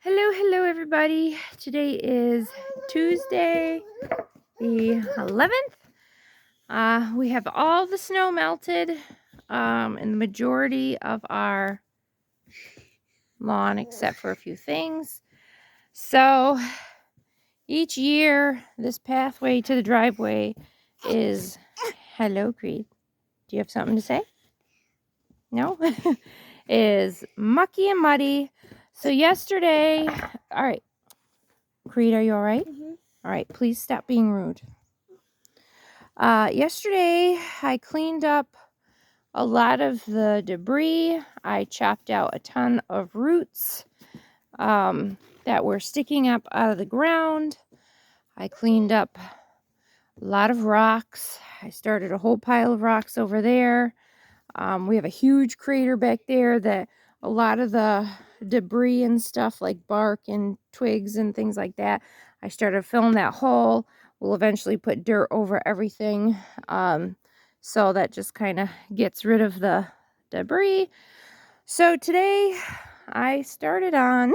Hello, everybody. Today is Tuesday, the 11th. We have all the snow melted in the majority of our lawn, except for a few things. So each year, this pathway to the driveway is, hello, Creed. Do you have something to say? No? Is mucky and muddy. So yesterday, all right, Creed, are you all right? All right, please stop being rude. Yesterday, I cleaned up a lot of the debris. I chopped out a ton of roots that were sticking up out of the ground. I cleaned up a lot of rocks. I started a whole pile of rocks over there. We have a huge crater back there that a lot of the debris and stuff like bark and twigs and things like that, I started filling that hole. We'll eventually put dirt over everything. So that just kind of gets rid of the debris. So today I started on,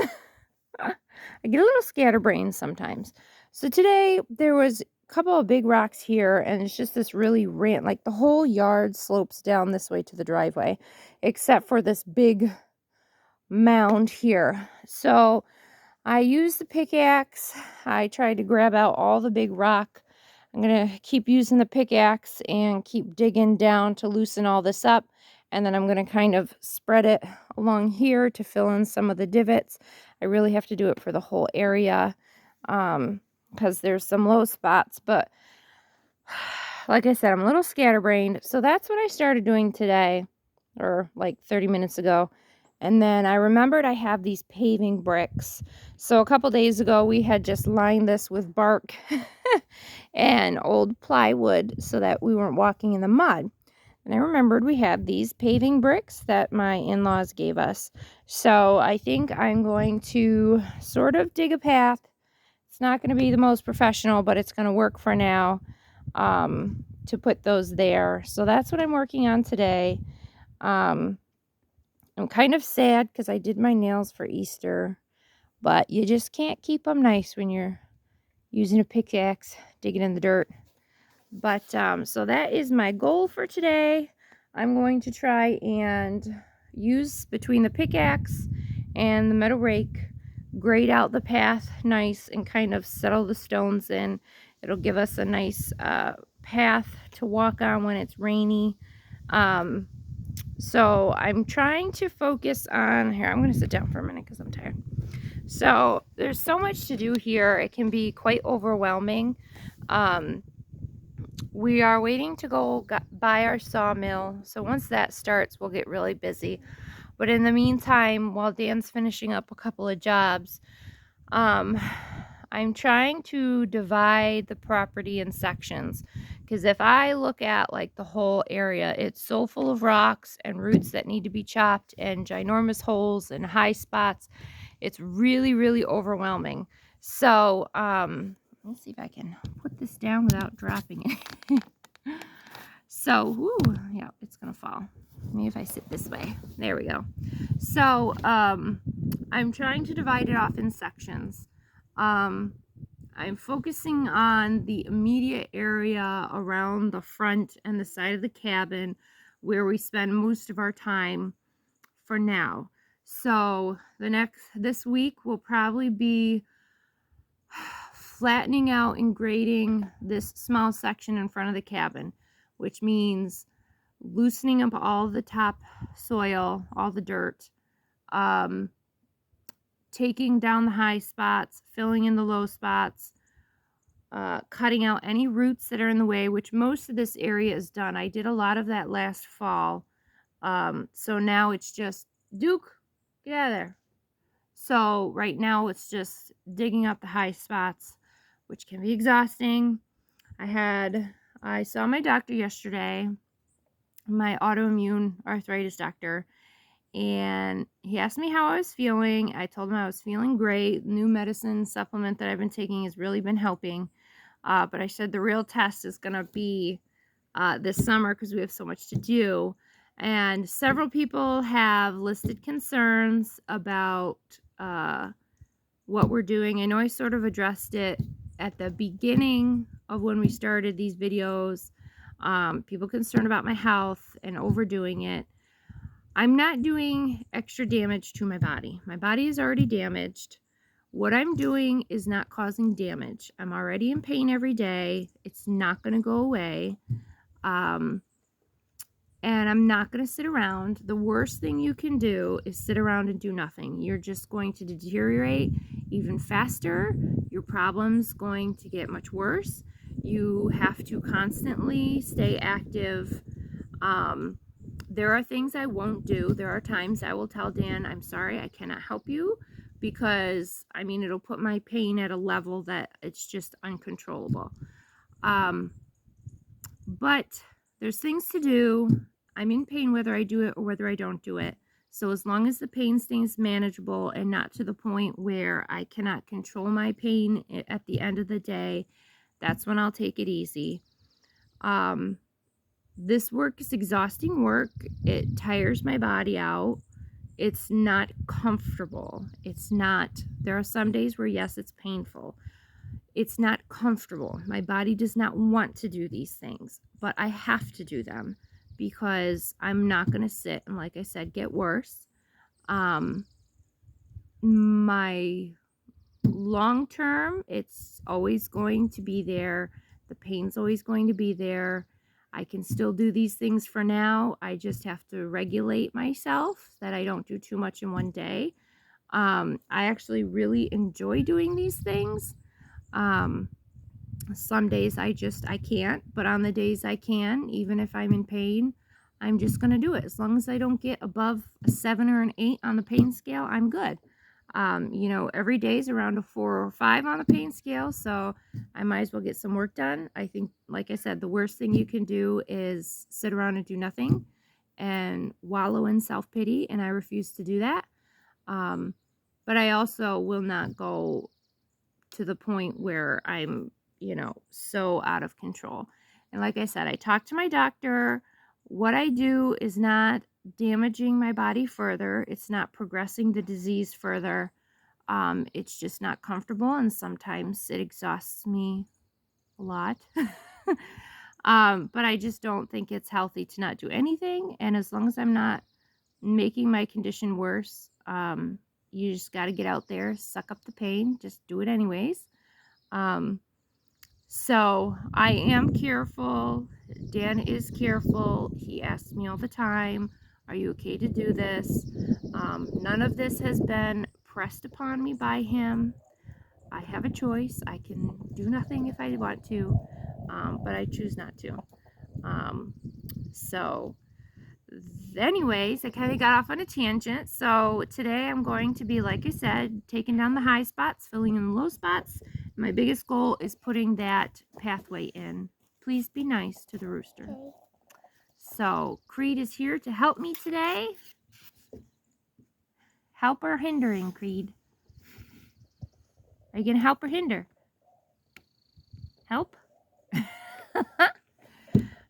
I get a little scatterbrained sometimes. So today there was couple of big rocks here, and it's just this really like the whole yard slopes down this way to the driveway except for this big mound here. So I used the pickaxe. I tried to grab out all the big rock. I'm gonna keep using the pickaxe and keep digging down to loosen all this up, and then I'm gonna kind of spread it along here to fill in some of the divots. I really have to do it for the whole area because there's some low spots, but like I said, I'm a little scatterbrained. So that's what I started doing today, or like 30 minutes ago. And then I remembered I have these paving bricks. So a couple days ago, we had just lined this with bark and old plywood so that we weren't walking in the mud. And I remembered we have these paving bricks that my in-laws gave us. So I think I'm going to sort of dig a path. It's not going to be the most professional, but it's going to work for now. To put those there. So that's what I'm working on today. I'm kind of sad because I did my nails for Easter, but you just can't keep them nice when you're using a pickaxe, digging in the dirt. But so that is my goal for today. I'm going to try and use between the pickaxe and the metal rake, grade out the path nice and kind of settle the stones in. It'll give us a nice path to walk on when it's rainy. So I'm trying to focus on here. I'm going to sit down for a minute because I'm tired. So there's so much to do here. It can be quite overwhelming. We are waiting to go buy our sawmill. So once that starts, we'll get really busy. But in the meantime, while Dan's finishing up a couple of jobs, I'm trying to divide the property in sections, because if I look at like the whole area, it's so full of rocks and roots that need to be chopped and ginormous holes and high spots. It's really, really overwhelming. So, let's see if I can put this down without dropping it. So, yeah, it's gonna fall. Maybe if I sit this way. There we go. So, I'm trying to divide it off in sections. I'm focusing on the immediate area around the front and the side of the cabin where we spend most of our time for now. So this week will probably be flattening out and grading this small section in front of the cabin, which means loosening up all the top soil, all the dirt, taking down the high spots, filling in the low spots, cutting out any roots that are in the way, which most of this area is done. I did a lot of that last fall. So now it's just, Duke, get out of there. So right now it's just digging up the high spots, which can be exhausting. I saw my doctor yesterday, my autoimmune arthritis doctor, and he asked me how I was feeling. I told him I was feeling great. New medicine supplement that I've been taking has really been helping. But I said the real test is going to be this summer because we have so much to do. And several people have listed concerns about what we're doing. I know I sort of addressed it at the beginning of when we started these videos. People concerned about my health and overdoing it. I'm not doing extra damage to my body. My body is already damaged. What I'm doing is not causing damage. I'm already in pain every day. It's not going to go away. And I'm not going to sit around. The worst thing you can do is sit around and do nothing. You're just going to deteriorate even faster. Your problem's going to get much worse. You have to constantly stay active. There are things I won't do. There are times I will tell Dan, I'm sorry, I cannot help you, because, I mean, it'll put my pain at a level that it's just uncontrollable. But there's things to do. I'm in pain whether I do it or whether I don't do it. So as long as the pain stays manageable and not to the point where I cannot control my pain at the end of the day, that's when I'll take it easy. This work is exhausting work. It tires my body out. It's not comfortable. It's not, there are some days where, yes, it's painful. It's not comfortable. My body does not want to do these things, but I have to do them because I'm not going to sit and, like I said, get worse. My long term, it's always going to be there. The pain's always going to be there. I can still do these things for now. I just have to regulate myself that I don't do too much in one day. I actually really enjoy doing these things. Some days I can't, but on the days I can, even if I'm in pain, I'm just going to do it. As long as I don't get above a 7 or an 8 on the pain scale, I'm good. You know, every day is around a 4 or 5 on the pain scale, so I might as well get some work done. I think, like I said, the worst thing you can do is sit around and do nothing and wallow in self-pity, and I refuse to do that. But I also will not go to the point where I'm, you know, so out of control. And like I said, I talked to my doctor. What I do is not damaging my body further. It's not progressing the disease further. It's just not comfortable, and sometimes it exhausts me a lot. But I just don't think it's healthy to not do anything. And as long as I'm not making my condition worse, you just got to get out there, suck up the pain, just do it anyways. So I am careful. Dan is careful. He asks me all the time, are you okay to do this? None of this has been pressed upon me by him. I have a choice. I can do nothing if I want to, but I choose not to. So anyways, I kind of got off on a tangent. So today I'm going to be, like I said, taking down the high spots, filling in the low spots. My biggest goal is putting that pathway in. Please be nice to the rooster. Okay. So Creed is here to help me today. Help or hindering, Creed? Are you going to help or hinder? Help?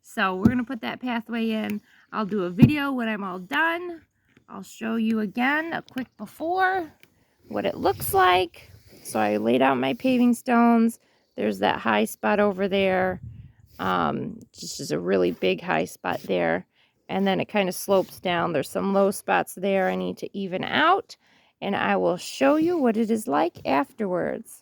So we're going to put that pathway in. I'll do a video when I'm all done. I'll show you again a quick before, what it looks like. So I laid out my paving stones. There's that high spot over there. Just is a really big high spot there. And then it kind of slopes down. There's some low spots there I need to even out. And I will show you what it is like afterwards.